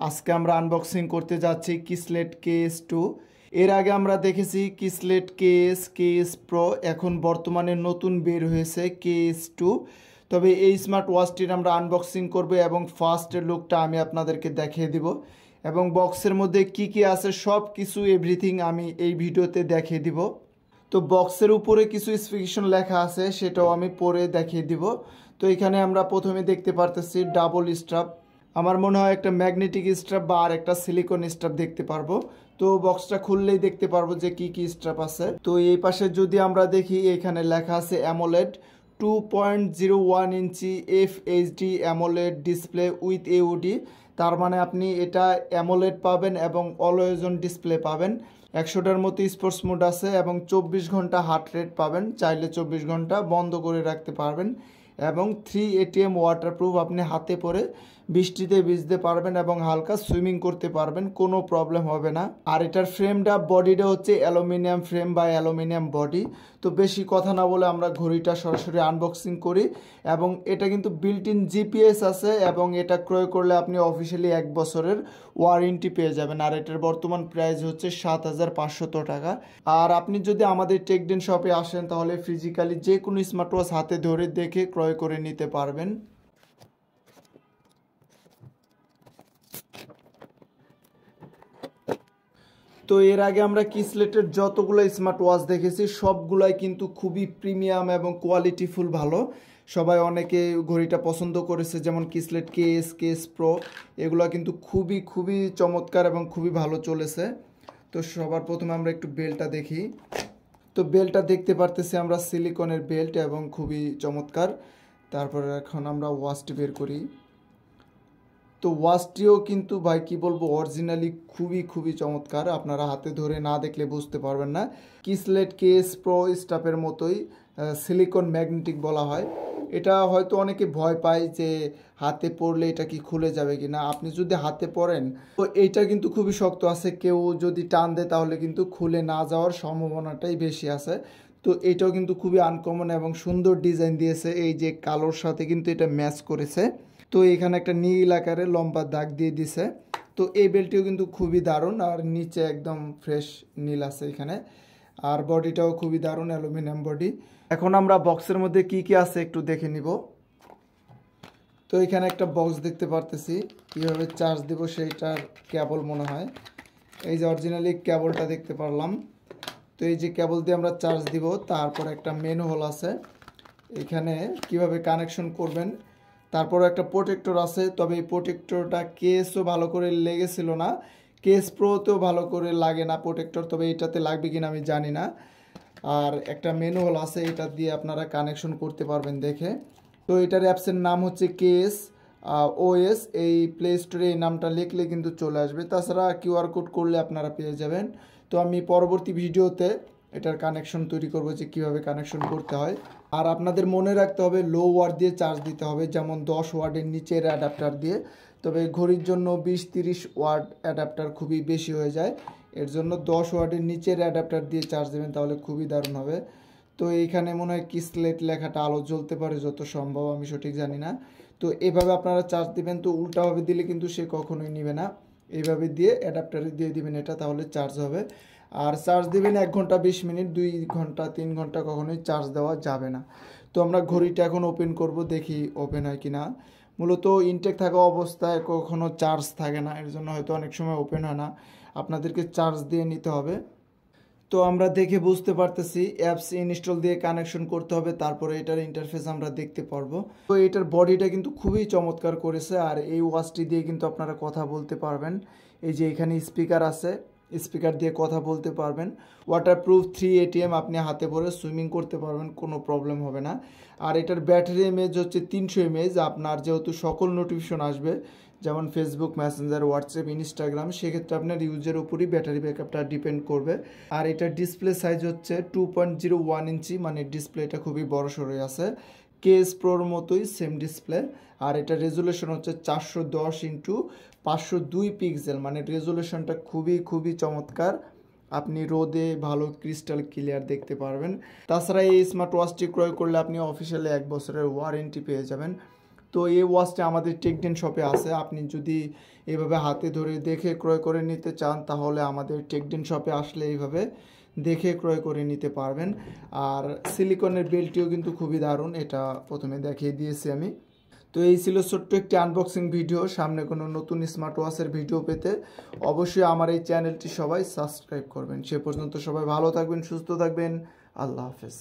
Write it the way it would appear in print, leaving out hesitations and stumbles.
আজকে আমরা আনবক্সিং করতে যাচ্ছি Kieslect Ks2। এর আগে আমরা দেখেছি Kieslect Ks Pro, এখন বর্তমানে নতুন বের হয়েছে Ks2। তবে এই স্মার্ট ওয়াচটির আমরা আনবক্সিং করব এবং ফার্স্ট লুকটা আমি আপনাদেরকে দেখিয়ে দিব এবং বক্সের মধ্যে কি কি আছে সব কিছু এভরিথিং আমি এই ভিডিওতে দেখিয়ে দিব। তো বক্সের উপরে কিছু স্পেসিফিকেশন লেখা আছে, সেটাও আমি পরে দেখিয়ে দিব। তো এখানে আমরা প্রথমে দেখতে পারতেছি ডাবল স্ট্রাপ, আমার মনে হয় একটা ম্যাগনেটিক স্ট্রাপ বা আর একটা সিলিকন স্ট্রাপ দেখতে পারবো। তো বক্সটা খুললেই দেখতে পারবো যে কি কি স্ট্রাপ আছে। তো এই পাশে যদি আমরা দেখি, এখানে লেখা আছে AMOLED 2.01 inch FHD AMOLED display with AOD। তার মানে আপনি এটা অ্যামোলেড পাবেন এবং অলওয়েজ অন ডিসপ্লে পাবেন। 100টার মতো স্পোর্টস মোড আছে এবং 24 ঘন্টা হার্ট রেট পাবেন, চাইলে 24 ঘন্টা বন্ধ করে রাখতে পারবেন। এবং 3 ATM ওয়াটারপ্রুফ, আপনি হাতে পরে বৃষ্টিতে ভিজতে পারবেন এবং হালকা সুইমিং করতে পারবেন, কোনো প্রবলেম হবে না। আর এটার ফ্রেমটা, বডিটা হচ্ছে অ্যালুমিনিয়াম ফ্রেম বা অ্যালুমিনিয়াম বডি। তো বেশি কথা না বলে আমরা ঘড়িটা সরাসরি আনবক্সিং করি। এবং এটা কিন্তু বিল্ট ইন GPS আছে এবং এটা ক্রয় করলে আপনি অফিসিয়ালি 1 বছরের ওয়ারেন্টি পেয়ে যাবেন। আর এটার বর্তমান প্রাইস হচ্ছে 7500 টাকা। আর আপনি যদি আমাদের টেকডেন শপে আসেন তাহলে ফিজিক্যালি যে কোনো স্মার্ট ওয়াচ হাতে ধরে দেখে ক্রয় করে নিতে পারবেন। তো এর আগে আমরা Kieslect'ের যতগুলো স্মার্ট ওয়াচ দেখেছি সবগুলাই কিন্তু খুবই প্রিমিয়াম এবং কোয়ালিটিফুল ভালো। সবাই অনেকে ঘড়িটা পছন্দ করেছে, যেমন Kieslect Ks Pro, এগুলো কিন্তু খুবই চমৎকার এবং খুবই ভালো চলেছে। তো সবার প্রথমে আমরা একটু বেল্টটা দেখি। তো বেল্টটা দেখতে পারতেছি আমরা সিলিকনের বেল্ট এবং খুবই চমৎকার। তারপরে এখন আমরা ওয়াচটি বের করি। তো ওয়াচটিও কিন্তু ভাই কি বলবো, অরিজিনালি খুবই চমৎকার, আপনারা হাতে ধরে না দেখলে বুঝতে পারবেন না। Kieslect Ks Pro স্টাফের মতোই সিলিকন ম্যাগনেটিক বলা হয়। এটা হয়তো অনেকে ভয় পায় যে হাতে পড়লে এটা কি খুলে যাবে কিনা। আপনি যদি হাতে পড়েন তো এইটা কিন্তু খুবই শক্ত আছে, কেউ যদি টান দেয় তাহলে কিন্তু খুলে না যাওয়ার সম্ভাবনাটাই বেশি আছে। তো এটাও কিন্তু খুবই আনকমন এবং সুন্দর ডিজাইন দিয়েছে, এই যে কালোর সাথে কিন্তু এটা ম্যাচ করেছে। তো এখানে একটা নীল আকারে লম্বা দাগ দিয়ে দিছে। তো এই বেল্টটিও কিন্তু খুবই দারুণ, আর নিচে একদম ফ্রেশ নীল আছে এখানে। আর বডিটাও খুবই দারুণ, অ্যালুমিনিয়াম বডি। এখন আমরা বক্সের মধ্যে কি কি আছে একটু দেখে নিব। তো এখানে একটা বক্স দেখতে পারতেছি, কীভাবে চার্জ দেব সেইটার কেবল মনে হয়। এই যে অরিজিনালি কেবলটা দেখতে পারলাম। তো এই যে কেবল দিয়ে আমরা চার্জ দিব। তারপর একটা মেনু হোল আছে, এখানে কিভাবে কানেকশন করবেন। তারপর একটা প্রোটেক্টর আছে, তবে এই প্রোটেক্টরটা কেসও ভালো করে লেগেছিল না, Ks Proতেও ভালো করে লাগে না প্রোটেক্টর, তবে এটাতে লাগবে কিনা আমি জানি না। আর একটা মেনু হোল আছে, এটা দিয়ে আপনারা কানেকশন করতে পারবেন দেখে। তো এটার অ্যাপসের নাম হচ্ছে কেস OS, এই প্লে স্টোরে এই নামটা লিখলে কিন্তু চলে আসবে। তাছাড়া QR কোড করলে আপনারা পেয়ে যাবেন। তো আমি পরবর্তী ভিডিওতে এটার কানেকশন তৈরি করব যে কীভাবে কানেকশন করতে হয়। আর আপনাদের মনে রাখতে হবে লো ওয়াট দিয়ে চার্জ দিতে হবে, যেমন 10 ওয়াটের নিচের অ্যাডাপ্টার দিয়ে। তবে ঘড়ির জন্য 20-30 ওয়াট অ্যাডাপ্টার খুবই বেশি হয়ে যায়, এর জন্য 10 ওয়াটের নিচের অ্যাডাপ্টার দিয়ে চার্জ দেবেন, তাহলে খুবই দারুণ হবে। তো এইখানে মনে হয় Kieslect লেখাটা আলো জ্বলতে পারে যত সম্ভব, আমি সঠিক জানি না। তো এভাবে আপনারা চার্জ দিবেন। তো উল্টাভাবে দিলে কিন্তু সে কখনোই নেবে না, এইভাবে দিয়ে অ্যাডাপ্টারে দিয়ে দিবেন এটা, তাহলে চার্জ হবে। আর চার্জ দিবেন 1 ঘন্টা 20 মিনিট, 2 ঘন্টা 3 ঘন্টা কখনোই চার্জ দেওয়া যাবে না। তো আমরা ঘড়িটা এখন ওপেন করব, দেখি ওপেন হয় কিনা। মূলত ইনটেক থাকা অবস্থায় কখনো চার্জ থাকে না, এর জন্য হয়তো অনেক সময় ওপেন হয় না, আপনাদেরকে চার্জ দিয়ে নিতে হবে। তো আমরা দেখে বুঝতে পারতেছি অ্যাপস ইনস্টল দিয়ে কানেকশন করতে হবে, তারপরে এটার ইন্টারফেস আমরা দেখতে পারবো। তো এটার বডিটা কিন্তু খুবই চমৎকার করেছে। আর এই ওয়াচটি দিয়ে কিন্তু আপনারা কথা বলতে পারবেন। এই যে এখানে স্পিকার আছে, স্পিকার দিয়ে কথা বলতে পারবেন। ওয়াটারপ্রুফ 3 ATM, আপনি হাতে পরে সুইমিং করতে পারবেন, কোনো প্রবলেম হবে না। আর এটার ব্যাটারি এমএএইচ হচ্ছে 300 mAh। আপনার যেহেতু সকল নোটিফিকেশন আসবে, যেমন ফেসবুক, মেসেঞ্জার, হোয়াটসঅ্যাপ, ইনস্টাগ্রাম, সেক্ষেত্রে আপনার ইউজের উপরই ব্যাটারি ব্যাকআপটা ডিপেন্ড করবে। আর এটার ডিসপ্লে সাইজ হচ্ছে 2.01 ইঞ্চি, মানে ডিসপ্লেটা খুবই বড় সড়ো আছে, Ks Proর মতোই সেম ডিসপ্লে। আর এটা রেজুলেশন হচ্ছে 410x502 পিক্সেল, মানে রেজুলেশনটা খুবই চমৎকার। আপনি রোদে ভালো ক্রিস্টাল ক্লিয়ার দেখতে পারবেন। তাছাড়া এই স্মার্ট ওয়াচটি ক্রয় করলে আপনি অফিসিয়ালি 1 বছরের ওয়ারেন্টি পেয়ে যাবেন। তো এই ওয়াচটা আমাদের টেকডেন শপে আছে। আপনি যদি এভাবে হাতে ধরে দেখে ক্রয় করে নিতে চান তাহলে আমাদের টেকডেন শপে আসলে এইভাবে দেখে ক্রয় করে নিতে পারবেন। আর সিলিকনের বেল্টটিও কিন্তু খুবই দারুণ, এটা প্রথমে দেখিয়ে দিয়েছি আমি। তো এই ছিল ছোট্ট একটি আনবক্সিং ভিডিও। সামনে কোনো নতুন স্মার্ট ওয়াচের ভিডিও পেতে অবশ্যই আমার এই চ্যানেলটি সবাই সাবস্ক্রাইব করবেন। সে পর্যন্ত সবাই ভালো থাকবেন, সুস্থ থাকবেন। আল্লাহ হাফেজ।